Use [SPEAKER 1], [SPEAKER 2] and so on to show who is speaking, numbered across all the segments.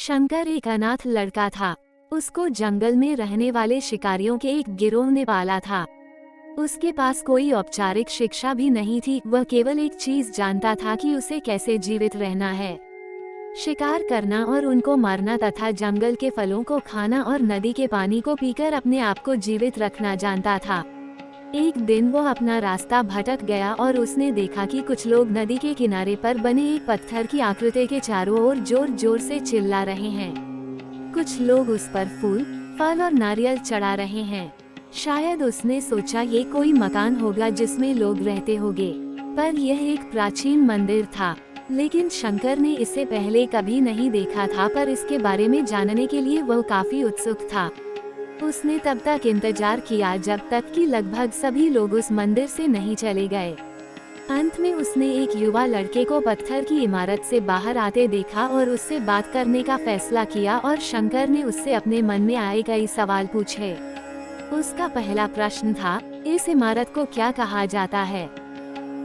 [SPEAKER 1] शंकर एक अनाथ लड़का था। उसको जंगल में रहने वाले शिकारियों के एक गिरोह ने पाला था। उसके पास कोई औपचारिक शिक्षा भी नहीं थी। वह केवल एक चीज जानता था कि उसे कैसे जीवित रहना है। शिकार करना और उनको मारना तथा जंगल के फलों को खाना और नदी के पानी को पीकर अपने आप को जीवित रखना जानता था। एक दिन वो अपना रास्ता भटक गया और उसने देखा कि कुछ लोग नदी के किनारे पर बने एक पत्थर की आकृति के चारों ओर जोर जोर से चिल्ला रहे हैं। कुछ लोग उस पर फूल, फल और नारियल चढ़ा रहे हैं। शायद उसने सोचा ये कोई मकान होगा जिसमें लोग रहते होंगे, पर यह एक प्राचीन मंदिर था। लेकिन शंकर ने इसे पहले कभी नहीं देखा था, पर इसके बारे में जानने के लिए वह काफी उत्सुक था। उसने तब तक इंतजार किया जब तक कि लगभग सभी लोग उस मंदिर से नहीं चले गए। अंत में उसने एक युवा लड़के को पत्थर की इमारत से बाहर आते देखा और उससे बात करने का फैसला किया और शंकर ने उससे अपने मन में आए कई सवाल पूछे। उसका पहला प्रश्न था, इस इमारत को क्या कहा जाता है?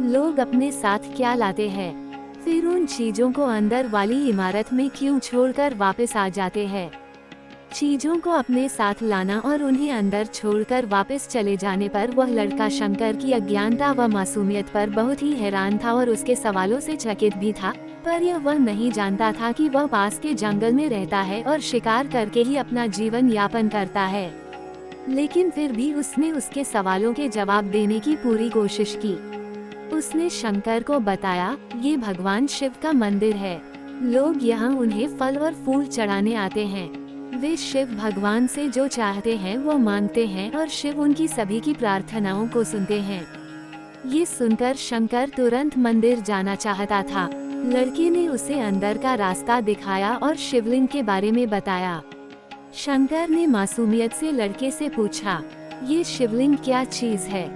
[SPEAKER 1] लोग अपने साथ क्या लाते हैं? फिर उन चीजों को अंदर वाली इमारत में क्यों छोड़कर वापस आ जाते हैं? चीजों को अपने साथ लाना और उन्हें अंदर छोड़कर वापस चले जाने पर वह लड़का शंकर की अज्ञानता व मासूमियत पर बहुत ही हैरान था और उसके सवालों से चकित भी था। पर यह वह नहीं जानता था कि वह पास के जंगल में रहता है और शिकार करके ही अपना जीवन यापन करता है। लेकिन फिर भी उसने उसके सवालों के जवाब देने की पूरी कोशिश की। उसने शंकर को बताया, ये भगवान शिव का मंदिर है। लोग यहाँ उन्हें फल और फूल चढ़ाने आते हैं। वे शिव भगवान से जो चाहते हैं वो मांगते हैं और शिव उनकी सभी की प्रार्थनाओं को सुनते हैं। ये सुनकर शंकर तुरंत मंदिर जाना चाहता था। लड़के ने उसे अंदर का रास्ता दिखाया और शिवलिंग के बारे में बताया। शंकर ने मासूमियत से लड़के से पूछा, ये शिवलिंग क्या चीज है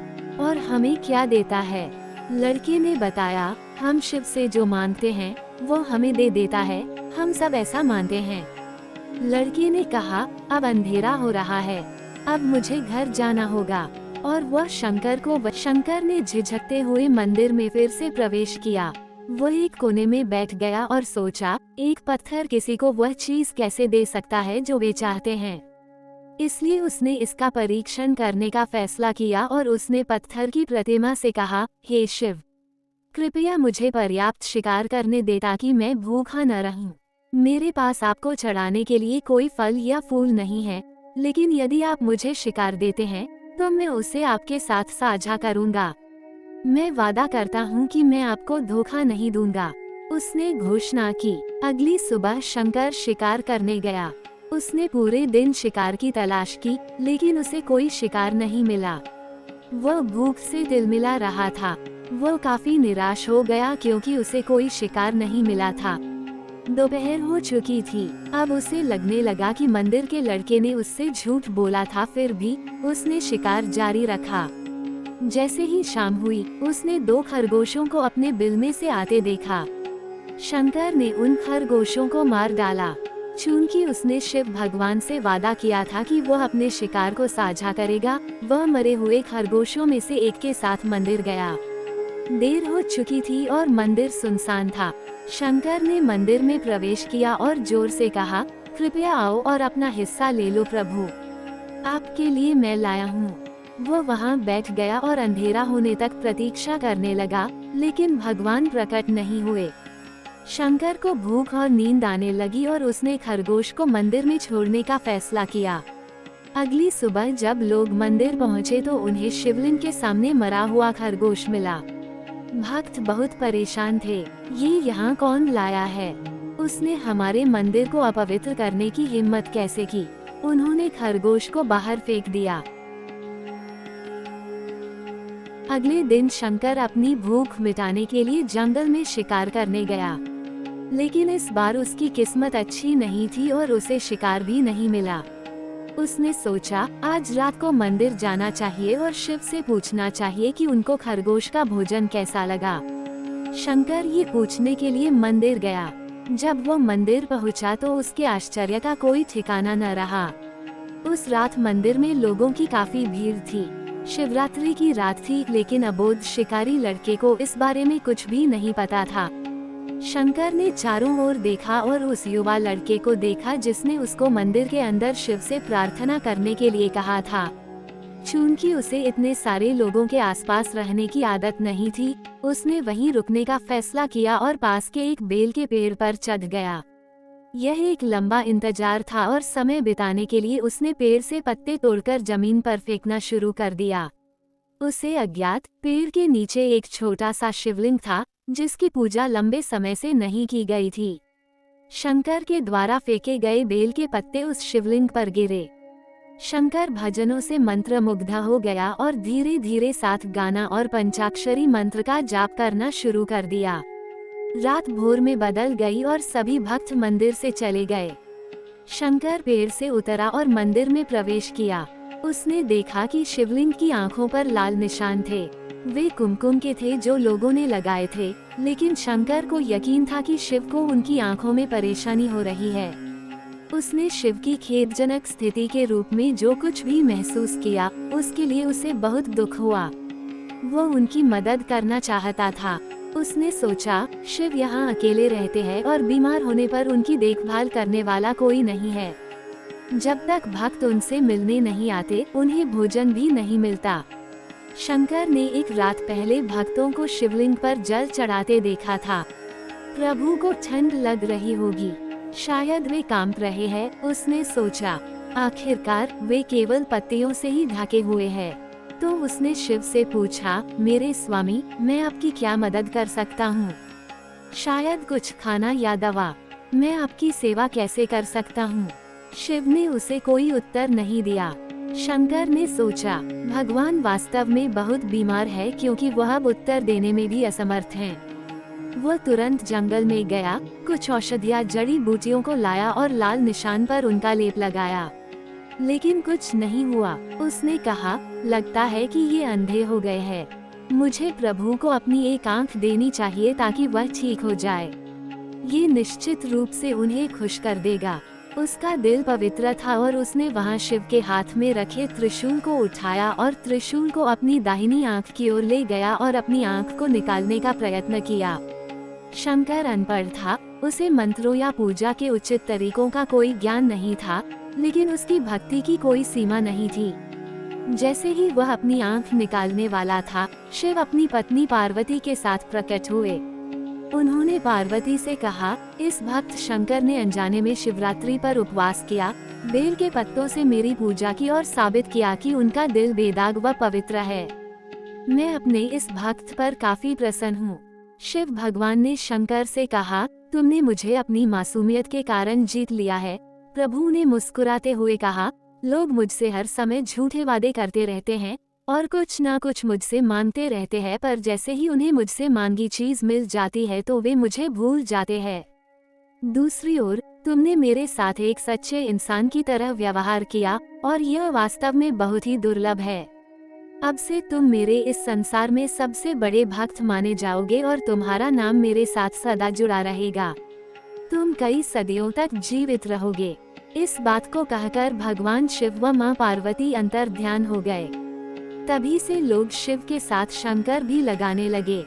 [SPEAKER 1] और हमें क्या देता है? लड़के ने बताया, हम शिव से जो मांगते हैं वो हमें दे देता है, हम सब ऐसा मानते हैं। लड़के ने कहा, अब अंधेरा हो रहा है, अब मुझे घर जाना होगा। और वह शंकर ने झिझकते हुए मंदिर में फिर से प्रवेश किया। वो एक कोने में बैठ गया और सोचा, एक पत्थर किसी को वह चीज कैसे दे सकता है जो वे चाहते हैं। इसलिए उसने इसका परीक्षण करने का फैसला किया और उसने पत्थर की प्रतिमा से कहा, हे शिव, कृपया मुझे पर्याप्त शिकार करने दे ताकि मैं भूखा न रहूं। मेरे पास आपको चढ़ाने के लिए कोई फल या फूल नहीं है, लेकिन यदि आप मुझे शिकार देते हैं तो मैं उसे आपके साथ साझा करूंगा। मैं वादा करता हूँ कि मैं आपको धोखा नहीं दूंगा। उसने घोषणा की। अगली सुबह शंकर शिकार करने गया। उसने पूरे दिन शिकार की तलाश की, लेकिन उसे कोई शिकार नहीं मिला। वह भूख से तिलमिला रहा था। वह काफी निराश हो गया क्योंकि उसे कोई शिकार नहीं मिला था। दोपहर हो चुकी थी। अब उसे लगने लगा कि मंदिर के लड़के ने उससे झूठ बोला था, फिर भी उसने शिकार जारी रखा। जैसे ही शाम हुई, उसने 2 खरगोशों को अपने बिल में से आते देखा। शंकर ने उन खरगोशों को मार डाला। चूंकि उसने शिव भगवान से वादा किया था कि वह अपने शिकार को साझा करेगा, वह मरे हुए खरगोशों में से एक के साथ मंदिर गया। देर हो चुकी थी और मंदिर सुनसान था। शंकर ने मंदिर में प्रवेश किया और जोर से कहा, कृपया आओ और अपना हिस्सा ले लो प्रभु, आपके लिए मैं लाया हूँ। वो वहाँ बैठ गया और अंधेरा होने तक प्रतीक्षा करने लगा, लेकिन भगवान प्रकट नहीं हुए। शंकर को भूख और नींद आने लगी और उसने खरगोश को मंदिर में छोड़ने का फैसला किया। अगली सुबह जब लोग मंदिर पहुँचे तो उन्हें शिवलिंग के सामने मरा हुआ खरगोश मिला। भक्त बहुत परेशान थे। ये यहाँ कौन लाया है? उसने हमारे मंदिर को अपवित्र करने की हिम्मत कैसे की? उन्होंने खरगोश को बाहर फेंक दिया। अगले दिन शंकर अपनी भूख मिटाने के लिए जंगल में शिकार करने गया, लेकिन इस बार उसकी किस्मत अच्छी नहीं थी और उसे शिकार भी नहीं मिला। उसने सोचा, आज रात को मंदिर जाना चाहिए और शिव से पूछना चाहिए कि उनको खरगोश का भोजन कैसा लगा। शंकर ये पूछने के लिए मंदिर गया। जब वो मंदिर पहुंचा तो उसके आश्चर्य का कोई ठिकाना न रहा। उस रात मंदिर में लोगों की काफी भीड़ थी। शिवरात्रि की रात थी, लेकिन अबोध शिकारी लड़के को इस बारे में कुछ भी नहीं पता था। शंकर ने चारों ओर देखा और उस युवा लड़के को देखा जिसने उसको मंदिर के अंदर शिव से प्रार्थना करने के लिए कहा था। चूंकि उसे इतने सारे लोगों के आसपास रहने की आदत नहीं थी, उसने वहीं रुकने का फैसला किया और पास के एक बेल के पेड़ पर चढ़ गया। यह एक लंबा इंतजार था और समय बिताने के लिए उसने पेड़ से पत्ते तोड़कर जमीन पर फेंकना शुरू कर दिया। उसे अज्ञात पेड़ के नीचे एक छोटा सा शिवलिंग था जिसकी पूजा लंबे समय से नहीं की गई थी। शंकर के द्वारा फेंके गए बेल के पत्ते उस शिवलिंग पर गिरे। शंकर भजनों से मंत्रमुग्ध हो गया और धीरे धीरे साथ गाना और पंचाक्षरी मंत्र का जाप करना शुरू कर दिया। रात भोर में बदल गई और सभी भक्त मंदिर से चले गए। शंकर पेड़ से उतरा और मंदिर में प्रवेश किया। उसने देखा कि शिवलिंग की आंखों पर लाल निशान थे। वे कुमकुम के थे जो लोगों ने लगाए थे, लेकिन शंकर को यकीन था कि शिव को उनकी आंखों में परेशानी हो रही है। उसने शिव की खेदजनक स्थिति के रूप में जो कुछ भी महसूस किया, उसके लिए उसे बहुत दुख हुआ। वो उनकी मदद करना चाहता था। उसने सोचा, शिव यहाँ अकेले रहते हैं और बीमार होने पर उनकी देखभाल करने वाला कोई नहीं है। जब तक भक्त उनसे मिलने नहीं आते, उन्हें भोजन भी नहीं मिलता। शंकर ने एक रात पहले भक्तों को शिवलिंग पर जल चढ़ाते देखा था। प्रभु को ठंड लग रही होगी, शायद वे कांप रहे हैं, उसने सोचा। आखिरकार वे केवल पत्तियों से ही ढके हुए हैं। तो उसने शिव से पूछा, मेरे स्वामी, मैं आपकी क्या मदद कर सकता हूँ? शायद कुछ खाना या दवा। मैं आपकी सेवा कैसे कर सकता हूँ? शिव ने उसे कोई उत्तर नहीं दिया। शंकर ने सोचा, भगवान वास्तव में बहुत बीमार है क्योंकि वह अब उत्तर देने में भी असमर्थ हैं। वह तुरंत जंगल में गया, कुछ औषधियाँ जड़ी बूटियों को लाया और लाल निशान पर उनका लेप लगाया, लेकिन कुछ नहीं हुआ। उसने कहा, लगता है कि ये अंधे हो गए हैं। मुझे प्रभु को अपनी एक आंख देनी चाहिए ताकि वह ठीक हो जाए। ये निश्चित रूप से उन्हें खुश कर देगा। उसका दिल पवित्र था और उसने वहां शिव के हाथ में रखे त्रिशूल को उठाया और त्रिशूल को अपनी दाहिनी आंख की ओर ले गया और अपनी आंख को निकालने का प्रयत्न किया। शंकर अनपढ़ था, उसे मंत्रों या पूजा के उचित तरीकों का कोई ज्ञान नहीं था, लेकिन उसकी भक्ति की कोई सीमा नहीं थी। जैसे ही वह अपनी आंख निकालने वाला था, शिव अपनी पत्नी पार्वती के साथ प्रकट हुए। उन्होंने पार्वती से कहा, इस भक्त शंकर ने अनजाने में शिवरात्रि पर उपवास किया, बेल के पत्तों से मेरी पूजा की और साबित किया कि उनका दिल बेदाग व पवित्र है। मैं अपने इस भक्त पर काफी प्रसन्न हूँ। शिव भगवान ने शंकर से कहा, तुमने मुझे अपनी मासूमियत के कारण जीत लिया है। प्रभु ने मुस्कुराते हुए कहा, लोग मुझसे हर समय झूठे वादे करते रहते हैं और कुछ ना कुछ मुझसे मांगते रहते हैं, पर जैसे ही उन्हें मुझसे मांगी चीज मिल जाती है तो वे मुझे भूल जाते हैं। दूसरी ओर तुमने मेरे साथ एक सच्चे इंसान की तरह व्यवहार किया और यह वास्तव में बहुत ही दुर्लभ है। अब से तुम मेरे इस संसार में सबसे बड़े भक्त माने जाओगे और तुम्हारा नाम मेरे साथ सदा जुड़ा रहेगा। तुम कई सदियों तक जीवित रहोगे। इस बात को कहकर भगवान शिव व मां पार्वती अंतर ध्यान हो गए। तभी से लोग शिव के साथ शंकर भी लगाने लगे।